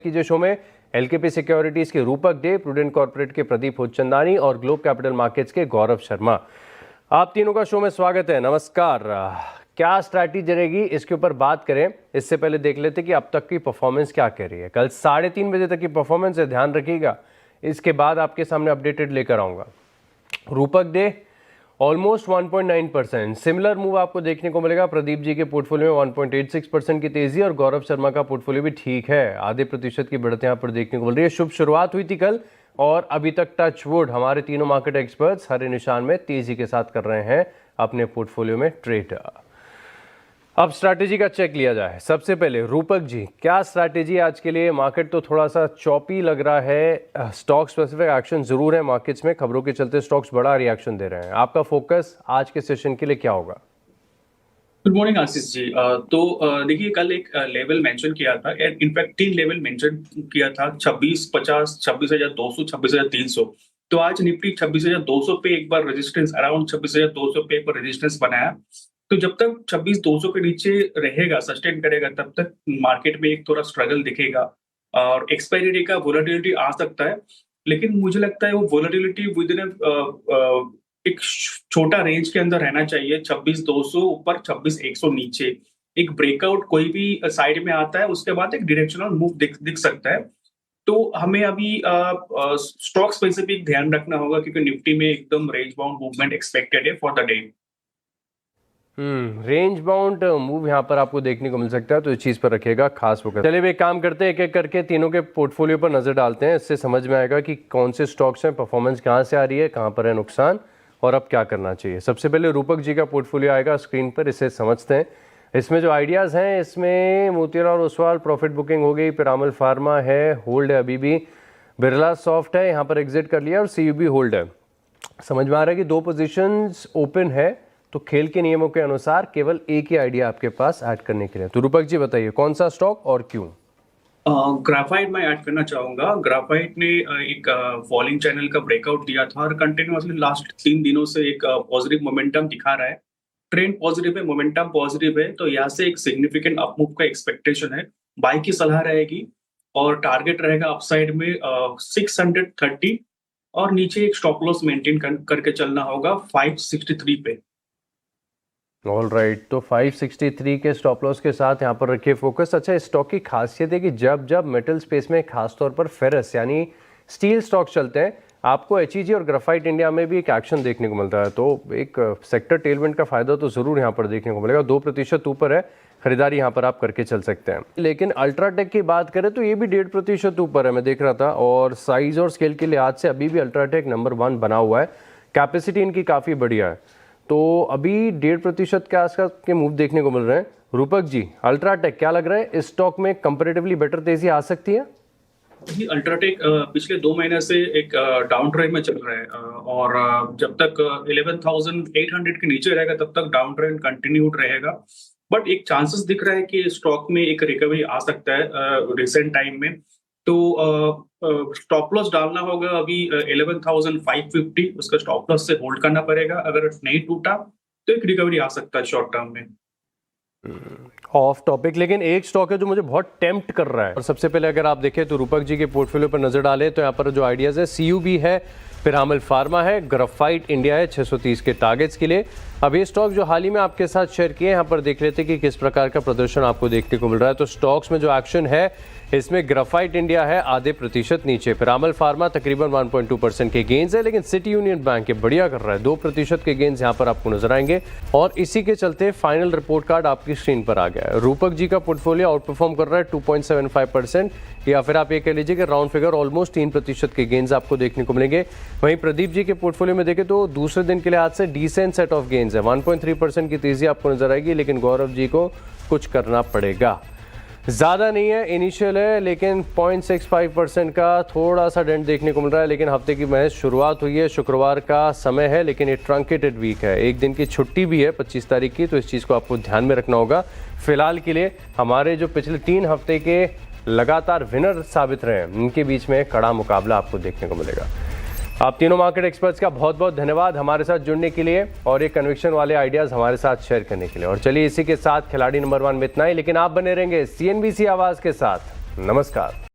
की जो शो में एलकेपी सिक्योरिटीज के रूपक डे, प्रूडेंट कॉर्पोरेट के प्रदीप हुच्चंदानी और ग्लोब कैपिटल मार्केट्स के गौरव शर्मा, आप तीनों का शो में स्वागत है। नमस्कार। क्या स्ट्रैटेजी रहेगी इसके ऊपर बात करें, इससे पहले देख लेते कि अब तक की परफॉर्मेंस क्या कह रही है। कल 3:30 बजे तक की परफॉर्मेंस है, ध्यान रखिएगा। इसके बाद आपके सामने अपडेटेड लेकर आऊंगा। रूपक डे ऑलमोस्ट 1.9%, सिमिलर मूव आपको देखने को मिलेगा। प्रदीप जी के पोर्टफोलियो में 1.86% की तेजी और गौरव शर्मा का पोर्टफोलियो भी ठीक है, आधे प्रतिशत की बढ़त यहाँ पर देखने को मिल रही है। शुभ शुरुआत हुई थी कल और अभी तक टच वुड हमारे तीनों मार्केट एक्सपर्ट्स हरे निशान में तेजी के साथ कर रहे हैं अपने पोर्टफोलियो में ट्रेड। अब स्ट्रैटेजी का चेक लिया जाए। सबसे पहले रूपक जी, क्या स्ट्रैटेजी आज के लिए? मार्केट तो थोड़ा सा चॉपी लग रहा है, स्टॉक स्पेसिफिक एक्शन जरूर है मार्केट्स में, खबरों के चलते स्टॉक्स बड़ा रिएक्शन दे रहे हैं। आपका फोकस आज के सेशन के लिए क्या होगा? Good morning Ashish ji. देखिए, कल एक लेवल मेंशन किया था, इनफैक्ट 3 लेवल मेंशन किया था, 2650, 26,200, 26,300। तो आज निफ्टी 26,200 पे एक बार रेजिस्टेंस, अराउंड 26,200 पे एक बार रेजिस्टेंस बनाया। तो जब तक 26,200 के नीचे रहेगा, सस्टेन करेगा, तब तक मार्केट में एक थोड़ा स्ट्रगल दिखेगा और एक्सपायरी डे का वोलेटिलिटी आ सकता है। लेकिन मुझे लगता है वो वोलेटिलिटी विद इन एक छोटा रेंज के अंदर रहना चाहिए। 26,200 ऊपर, 26,100 नीचे। एक ब्रेकआउट कोई भी साइड में आता है, उसके बाद एक डायरेक्शनल मूव दिख सकता है। तो हमें अभी स्टॉक स्पेसिफिक ध्यान रखना होगा, क्योंकि निफ्टी में एकदम रेंज बाउंड मूवमेंट एक्सपेक्टेड है for the day. Range bound move यहाँ पर आपको देखने को मिल सकता है, तो इस चीज पर रखिएगा खास फोकस। चलिए एक काम करते हैं, एक एक करके तीनों के पोर्टफोलियो पर नजर डालते हैं। इससे समझ में आएगा कि कौन से स्टॉक्स हैं, परफॉर्मेंस कहाँ से आ रही है, कहाँ पर है नुकसान और अब क्या करना चाहिए। सबसे पहले रूपक जी का पोर्टफोलियो आएगा स्क्रीन पर, इसे समझते हैं। इसमें जो आइडियाज़ हैं, इसमें मोतीलाल ओसवाल प्रॉफिट बुकिंग हो गई, पिरामल फार्मा है, होल्ड है अभी भी, बिरला सॉफ्ट है, यहाँ पर एग्जिट कर लिया और सीयूबी होल्ड है। समझ में आ रहा है कि 2 पोजीशंस ओपन है, तो खेल के नियमों के अनुसार केवल एक ही आइडिया आपके पास ऐड करने के लिए। तो रूपक जी बताइए कौन सा स्टॉक और क्यों? ग्राफाइट मैं ऐड करना चाहूंगा। ग्राफाइट ने एक फॉलिंग चैनल का ब्रेकआउट दिया था और कंटिन्यूअसली लास्ट 3 दिनों से एक पॉजिटिव मोमेंटम दिखा रहा है। ट्रेंड पॉजिटिव है, मोमेंटम पॉजिटिव है, तो यहाँ से एक सिग्निफिकेंट अपमूव का एक्सपेक्टेशन है। बाय की सलाह रहेगी और टारगेट रहेगा अपसाइड में 630 और नीचे एक स्टॉप लॉस मेंटेन करके चलना होगा 563 पे। ऑल राइट, तो 563 के स्टॉप लॉस के साथ यहाँ पर रखिए फोकस। अच्छा, इस स्टॉक की खासियत है कि जब जब मेटल स्पेस में खासतौर पर फेरस यानी स्टील स्टॉक चलते हैं, आपको एचईजी और ग्राफाइट इंडिया में भी एक एक्शन देखने को मिलता है। तो एक सेक्टर टेलमेंट का फायदा तो जरूर यहाँ पर देखने को मिलेगा। 2% ऊपर है, खरीदारी यहाँ पर आप करके चल सकते हैं। लेकिन अल्ट्राटेक की बात करें तो ये भी 1.5% ऊपर है, मैं देख रहा था, और साइज और स्केल के लिहाज से अभी भी अल्ट्राटेक नंबर 1 बना हुआ है। कैपेसिटी इनकी काफ़ी बढ़िया है, तो अभी 1.5% के आसपास के मूव देखने को मिल रहे हैं। रूपक जी, अल्ट्राटेक क्या लग रहा है, इस स्टॉक में कंपैरेटिवली बेटर तेजी आ सकती है? अल्ट्राटेक पिछले 2 महीने से एक डाउन ट्रेंड में चल रहा है और जब तक 11,800 के नीचे रहेगा तब तक डाउन ट्रेंड कंटिन्यूड रहेगा। बट एक चांसेस दिख रहा है कि स्टॉक में एक रिकवरी आ सकता है रिसेंट टाइम में। तो स्टॉप लॉस डालना होगा अभी 11,550, उसका स्टॉप लॉस से होल्ड करना पड़ेगा। अगर नहीं टूटा तो एक रिकवरी आ सकता है शॉर्ट टर्म में। ऑफ टॉपिक, लेकिन एक स्टॉक है जो मुझे बहुत टेम्प्ट कर रहा है। और सबसे पहले अगर आप देखें तो रूपक जी के पोर्टफोलियो पर नजर डालें तो यहाँ पर जो आइडियाज है, सीयूबी है, पिरामल फार्मा है, ग्राफाइट इंडिया है 630 के टारगेट्स के लिए। अब ये स्टॉक जो हाल ही में आपके साथ शेयर किए, यहाँ पर देख लेते कि किस प्रकार का प्रदर्शन आपको देखने को मिल रहा है। तो स्टॉक्स में जो एक्शन है, इसमें ग्राफाइट इंडिया है आधे प्रतिशत नीचे, पिरामल फार्मा तकरीबन 1.2% के गेंस है, लेकिन सिटी यूनियन बैंक ये बढ़िया कर रहा है, 2% के गेंस यहाँ पर आपको नजर आएंगे। और इसी के चलते फाइनल रिपोर्ट कार्ड आपकी स्क्रीन पर आ गया है। रूपक जी का पोर्टफोलियो आउट परफॉर्म कर रहा है 2.75%, या फिर आप ये कह लीजिए कि राउंड फिगर ऑलमोस्ट 3% के गेंस आपको देखने को मिलेंगे। वहीं प्रदीप जी के पोर्टफोलियो में देखें तो दूसरे दिन के लिए आज से डिसेंट सेट ऑफ गेंस है, 1.3% की तेजी आपको नजर आएगी, लेकिन गौरव जी को कुछ करना पड़ेगा। ज़्यादा नहीं है, इनिशियल है, लेकिन 0.65% का थोड़ा सा डेंट देखने को मिल रहा है। लेकिन हफ्ते की महज शुरुआत हुई है, शुक्रवार का समय है, लेकिन ये ट्रंकेटेड वीक है, एक दिन की छुट्टी भी है 25 तारीख की, तो इस चीज़ को आपको ध्यान में रखना होगा। फिलहाल के लिए हमारे जो पिछले 3 हफ्ते के लगातार विनर साबित रहे हैं, उनके बीच में कड़ा मुकाबला आपको देखने को मिलेगा। आप तीनों मार्केट एक्सपर्ट्स का बहुत बहुत धन्यवाद हमारे साथ जुड़ने के लिए और ये कन्विक्शन वाले आइडियाज़ हमारे साथ शेयर करने के लिए। और चलिए इसी के साथ खिलाड़ी नंबर 1 में इतना ही, लेकिन आप बने रहेंगे CNBC आवाज़ के साथ। नमस्कार।